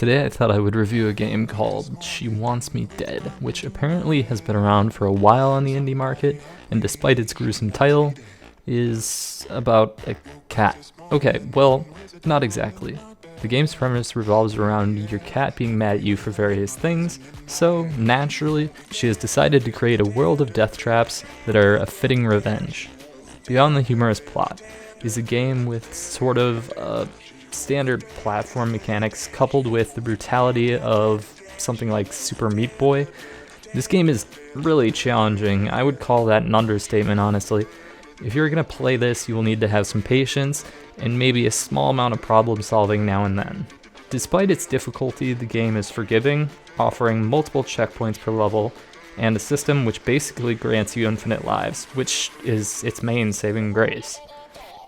Today I thought I would review a game called She Wants Me Dead, which apparently has been around for a while on the indie market, and despite its gruesome title, is about a cat. Okay, well, not exactly. The game's premise revolves around your cat being mad at you for various things, so naturally, she has decided to create a world of death traps that are a fitting revenge. Beyond the humorous plot is a game with sort of standard platform mechanics coupled with the brutality of something like Super Meat Boy. This game is really challenging. I would call that an understatement, honestly. If you're going to play this, you will need to have some patience and maybe a small amount of problem solving now and then. Despite its difficulty, the game is forgiving, offering multiple checkpoints per level, and a system which basically grants you infinite lives, which is its main saving grace.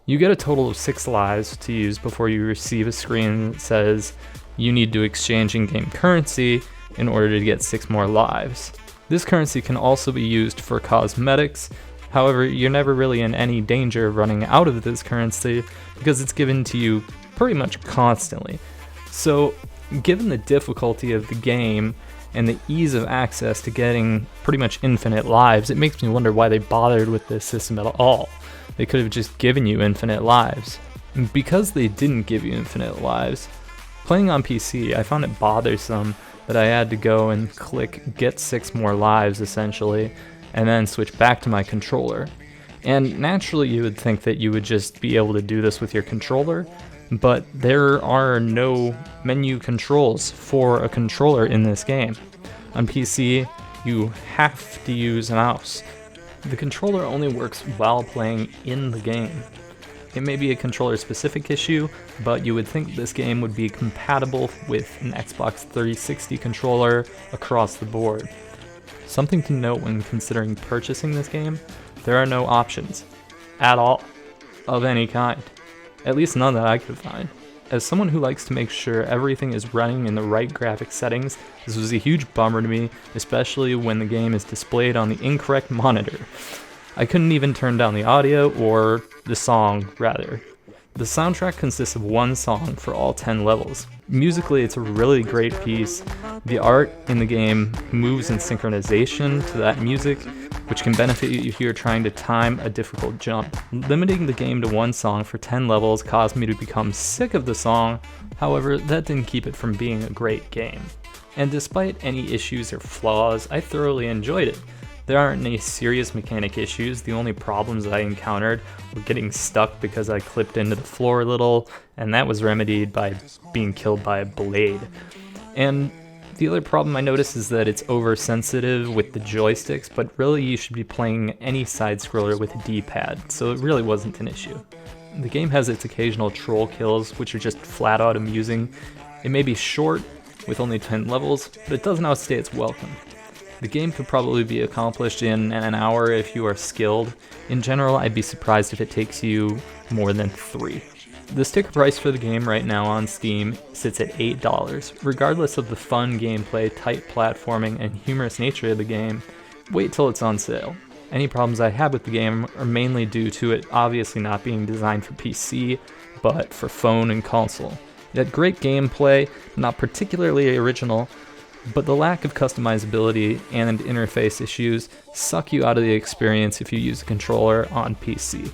You get a total of 6 lives to use before you receive a screen that says you need to exchange in-game currency in order to get 6 more lives. This currency can also be used for cosmetics. However, you're never really in any danger of running out of this currency because it's given to you pretty much constantly. So, given the difficulty of the game and the ease of access to getting pretty much infinite lives, it makes me wonder why they bothered with this system at all. They could have just given you infinite lives. And because they didn't give you infinite lives, playing on PC, I found it bothersome that I had to go and click get 6 more lives essentially, and then switch back to my controller. And naturally you would think that you would just be able to do this with your controller, but there are no menu controls for a controller in this game. On PC, you have to use a mouse. The controller only works while playing in the game. It may be a controller-specific issue, but you would think this game would be compatible with an Xbox 360 controller across the board. Something to note when considering purchasing this game, there are no options at all of any kind, at least none that I could find. As someone who likes to make sure everything is running in the right graphic settings, this was a huge bummer to me, especially when the game is displayed on the incorrect monitor. I couldn't even turn down the audio, or the song, rather. The soundtrack consists of 1 song for all 10 levels. Musically, it's a really great piece. The art in the game moves in synchronization to that music, which can benefit you if you're trying to time a difficult jump. Limiting the game to 1 song for 10 levels caused me to become sick of the song, however, that didn't keep it from being a great game. And despite any issues or flaws, I thoroughly enjoyed it. There aren't any serious mechanic issues. The only problems I encountered were getting stuck because I clipped into the floor a little, and that was remedied by being killed by a blade. And the other problem I noticed is that it's oversensitive with the joysticks, but really you should be playing any side-scroller with a D-pad, so it really wasn't an issue. The game has its occasional troll kills, which are just flat-out amusing. It may be short, with only 10 levels, but it doesn't outstay its welcome. The game could probably be accomplished in an hour if you are skilled. In general, I'd be surprised if it takes you more than 3. The sticker price for the game right now on Steam sits at $8. Regardless of the fun gameplay, tight platforming, and humorous nature of the game, wait till it's on sale. Any problems I have with the game are mainly due to it obviously not being designed for PC, but for phone and console. It had great gameplay, not particularly original, but the lack of customizability and interface issues suck you out of the experience if you use a controller on PC.